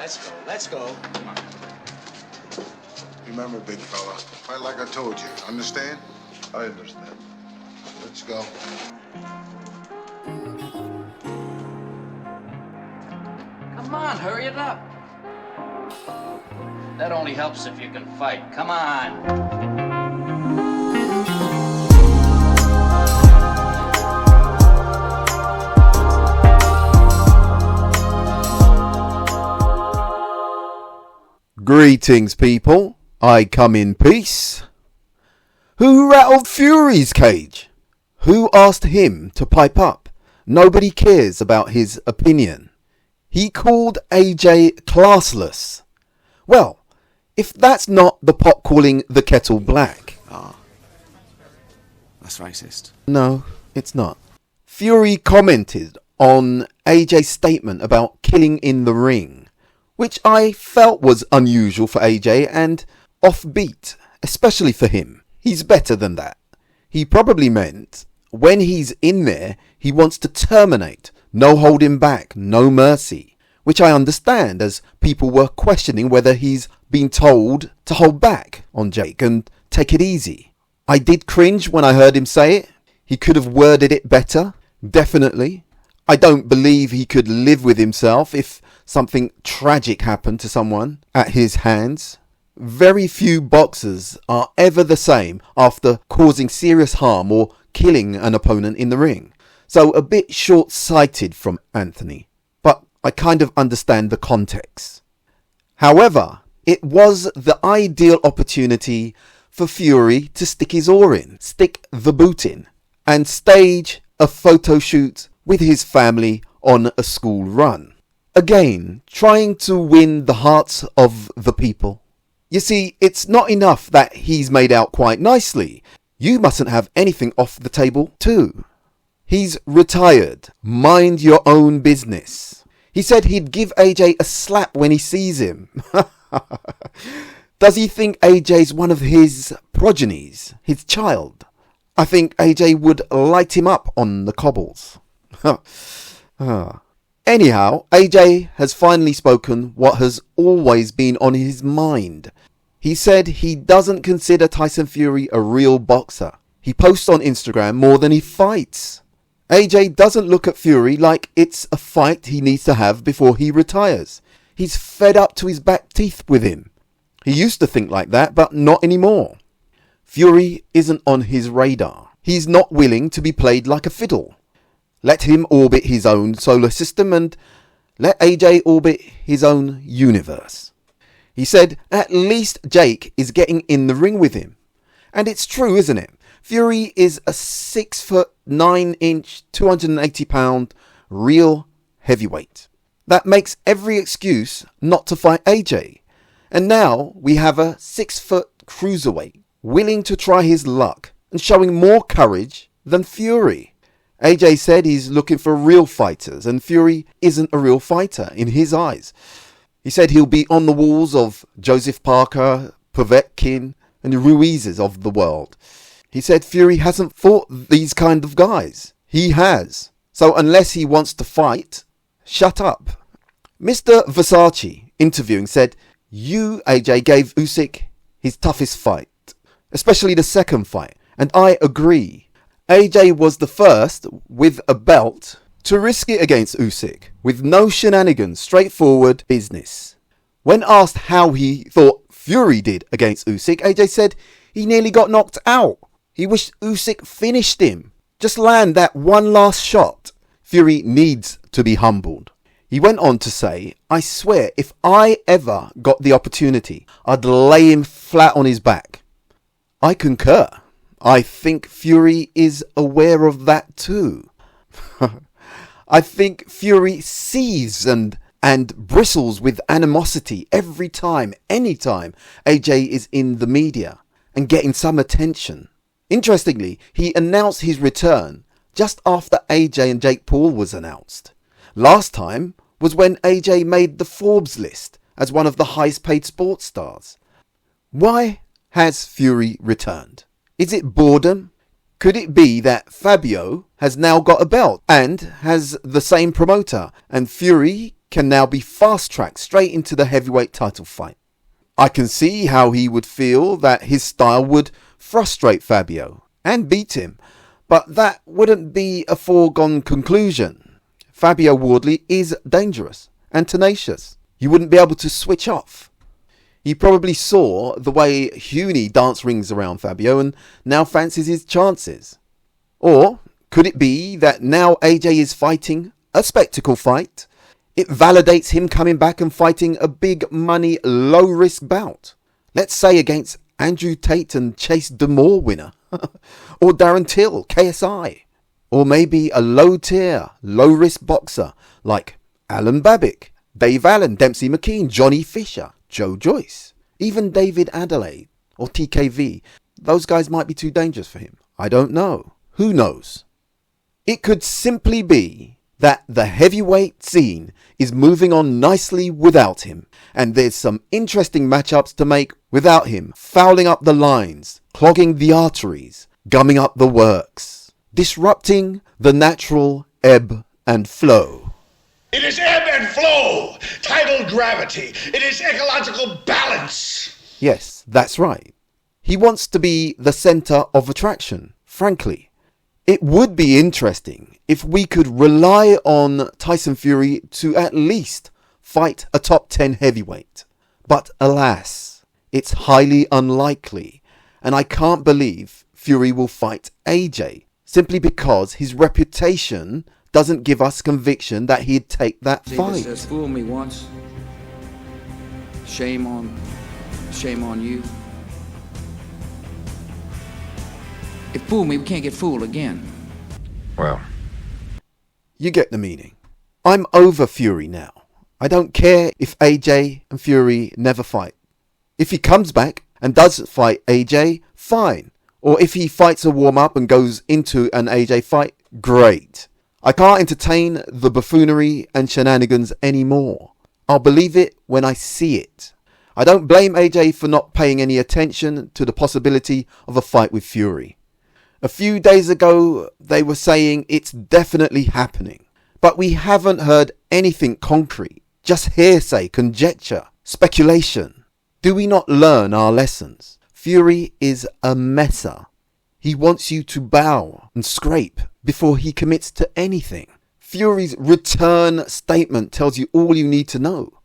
Let's go. Remember, big fella, fight like I told you. Understand? I understand. Let's go. Come on, hurry it up. That only helps if you can fight. Come on. Greetings, people. I come in peace. Who rattled Fury's cage? Who asked him to pipe up? Nobody cares about his opinion. He called AJ classless. Well, if that's not the pot calling the kettle black. That's racist. No, it's not. Fury commented on AJ's statement about killing in the ring, which I felt was unusual for AJ and offbeat, especially for him. He's better than that. He probably meant when he's in there, he wants to terminate, no holding back, no mercy, which I understand as people were questioning whether he's been told to hold back on Jake and take it easy. I did cringe when I heard him say it. He could have worded it better, definitely. I don't believe he could live with himself if something tragic happened to someone at his hands. Very few boxers are ever the same after causing serious harm or killing an opponent in the ring. So a bit short-sighted from Anthony, but I kind of understand the context. However, it was the ideal opportunity for Fury to stick his oar in, stick the boot in, and stage a photo shoot with his family on a school run. Again, trying to win the hearts of the people. You see, it's not enough that he's made out quite nicely. You mustn't have anything off the table too. He's retired. Mind your own business. He said he'd give AJ a slap when he sees him. Does he think AJ's one of his progenies, his child? I think AJ would light him up on the cobbles. Anyhow, AJ has finally spoken what has always been on his mind. He said he doesn't consider Tyson Fury a real boxer. He posts on Instagram more than he fights. AJ doesn't look at Fury like it's a fight he needs to have before he retires. He's fed up to his back teeth with him. He used to think like that, but not anymore. Fury isn't on his radar. He's not willing to be played like a fiddle. Let him orbit his own solar system and let AJ orbit his own universe. He said at least Jake is getting in the ring with him. And it's true, isn't it? Fury is a 6'9", 280 pound real heavyweight. That makes every excuse not to fight AJ. And now we have a 6 foot cruiserweight willing to try his luck and showing more courage than Fury. AJ said he's looking for real fighters and Fury isn't a real fighter in his eyes. He said he'll be on the walls of Joseph Parker, Povetkin and the Ruizes of the world. He said Fury hasn't fought these kind of guys. He has. So unless he wants to fight, shut up. Mr. Versace, interviewing, said, "You, AJ, gave Usyk his toughest fight, especially the second fight, and I agree. AJ was the first with a belt to risk it against Usyk with no shenanigans, straightforward business." When asked how he thought Fury did against Usyk, AJ said he nearly got knocked out. He wished Usyk finished him. Just land that one last shot. Fury needs to be humbled. He went on to say, "I swear if I ever got the opportunity, I'd lay him flat on his back." I concur. I think Fury is aware of that too. I think Fury sees and bristles with animosity every time, anytime AJ is in the media and getting some attention. Interestingly, he announced his return just after AJ and Jake Paul was announced. Last time was when AJ made the Forbes list as one of the highest paid sports stars. Why has Fury returned? Is it boredom? Could it be that Fabio has now got a belt and has the same promoter and Fury can now be fast-tracked straight into the heavyweight title fight. I can see how he would feel that his style would frustrate Fabio and beat him, but that wouldn't be a foregone conclusion. Fabio Wardley is dangerous and tenacious. You wouldn't be able to switch off. He probably saw the way Huni dance rings around Fabio and now fancies his chances. Or could it be that now AJ is fighting a spectacle fight? It validates him coming back and fighting a big money, low risk bout. Let's say against Andrew Tate and Chase Demore winner. Or Darren Till, KSI. Or maybe a low tier, low risk boxer like Alan Babick, Dave Allen, Dempsey McKean, Johnny Fisher, Joe Joyce, even David Adelaide or TKV. Those guys might be too dangerous for him. I don't know. Who knows? It could simply be that the heavyweight scene is moving on nicely without him, and there's some interesting matchups to make without him fouling up the lines, clogging the arteries, gumming up the works, disrupting the natural ebb and flow. It is ebb and flow, tidal gravity. It is ecological balance. Yes, that's right. He wants to be the centre of attraction, frankly. It would be interesting if we could rely on Tyson Fury to at least fight a top 10 heavyweight. But alas, it's highly unlikely, and I can't believe Fury will fight AJ simply because his reputation doesn't give us conviction that he'd take that fight. Just fooled me once. Shame on you. It fooled me, we can't get fooled again. Well, You get the meaning. I'm over Fury now. I don't care if AJ and Fury never fight. If he comes back and does fight AJ, fine. Or if he fights a warm-up and goes into an AJ fight, great. I can't entertain the buffoonery and shenanigans anymore. I'll believe it when I see it. I don't blame AJ for not paying any attention to the possibility of a fight with Fury. A few days ago, they were saying it's definitely happening. But we haven't heard anything concrete. Just hearsay, conjecture, speculation. Do we not learn our lessons? Fury is a messer. He wants you to bow and scrape before he commits to anything. Fury's return statement tells you all you need to know.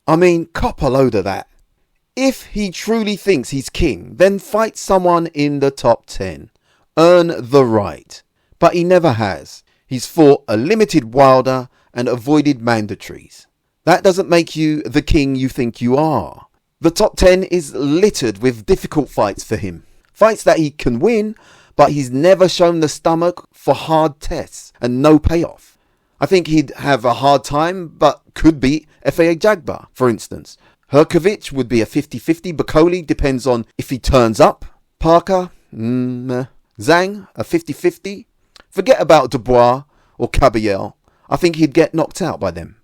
I mean, cop a load of that. If he truly thinks he's king, then fight someone in the top 10. Earn the right. But he never has. He's fought a limited Wilder and avoided mandatories. That doesn't make you the king you think you are. The top 10 is littered with difficult fights for him. Fights that he can win, but he's never shown the stomach for hard tests and no payoff. I think he'd have a hard time, but could beat F.A.A. Jagba, for instance. Herkovich would be a 50-50. Bakoli depends on if he turns up. Parker, Zhang, a 50-50. Forget about Dubois or Caballel. I think he'd get knocked out by them.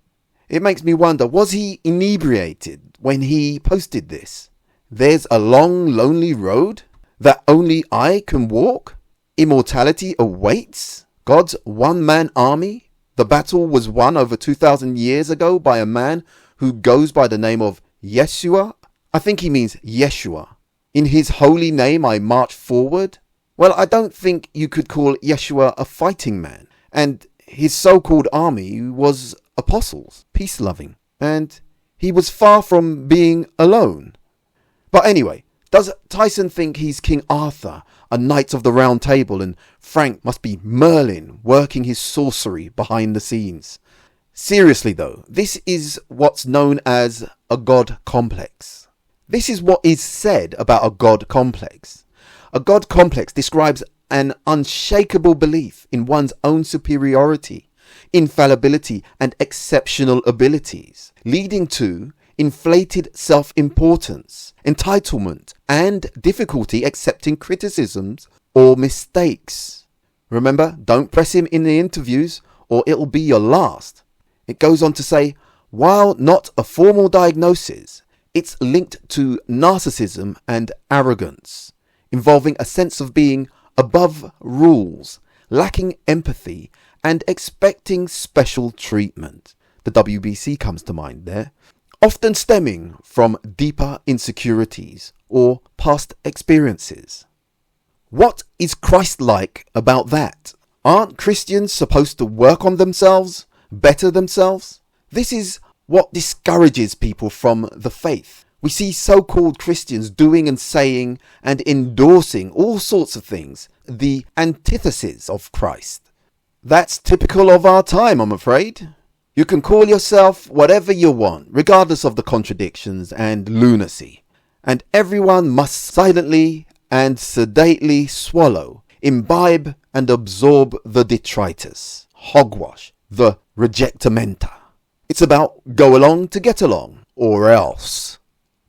It makes me wonder, was he inebriated when he posted this? There's a long, lonely road that only I can walk. Immortality awaits. God's one-man army. The battle was won over 2,000 years ago by a man who goes by the name of Yeshua. I think he means Yeshua. In his holy name I march forward. Well, I don't think you could call Yeshua a fighting man. And his so-called army was apostles, peace-loving. And he was far from being alone. But anyway, does Tyson think he's King Arthur, a knight of the round table, and Frank must be Merlin working his sorcery behind the scenes? Seriously though, this is what's known as a God complex. This is what is said about a God complex. A God complex describes an unshakable belief in one's own superiority, infallibility and exceptional abilities, leading to inflated self-importance, entitlement and difficulty accepting criticisms or mistakes. Remember, don't press him in the interviews or it'll be your last. It goes on to say, while not a formal diagnosis, it's linked to narcissism and arrogance, involving a sense of being above rules, lacking empathy, and expecting special treatment. the WBC comes to mind there, often stemming from deeper insecurities or past experiences. What is Christ-like about that? Aren't Christians supposed to work on themselves, better themselves? This is what discourages people from the faith. We see so-called Christians doing and saying and endorsing all sorts of things, the antithesis of Christ. That's typical of our time, I'm afraid. You can call yourself whatever you want, regardless of the contradictions and lunacy. And everyone must silently and sedately swallow, imbibe and absorb the detritus, hogwash, the rejectamenta. It's about go along to get along, or else.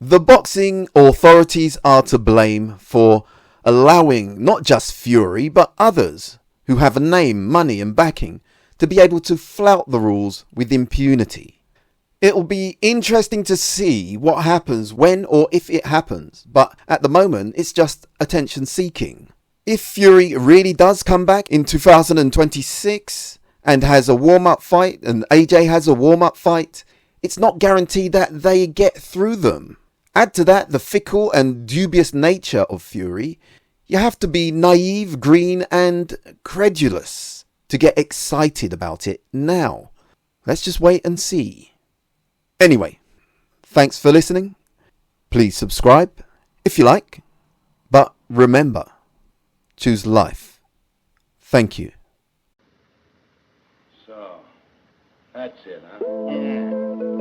The boxing authorities are to blame for allowing not just Fury, but others who have a name, money and backing to be able to flout the rules with impunity. It'll be interesting to see what happens when or if it happens, but at the moment it's just attention seeking. If Fury really does come back in 2026 and has a warm-up fight and AJ has a warm-up fight, it's not guaranteed that they get through them. Add to that the fickle and dubious nature of Fury. You have to be naive, green and credulous to get excited about it now. Let's just wait and see. Anyway, thanks for listening. Please subscribe if you like. But remember, choose life. Thank you. So, that's it, huh? Yeah.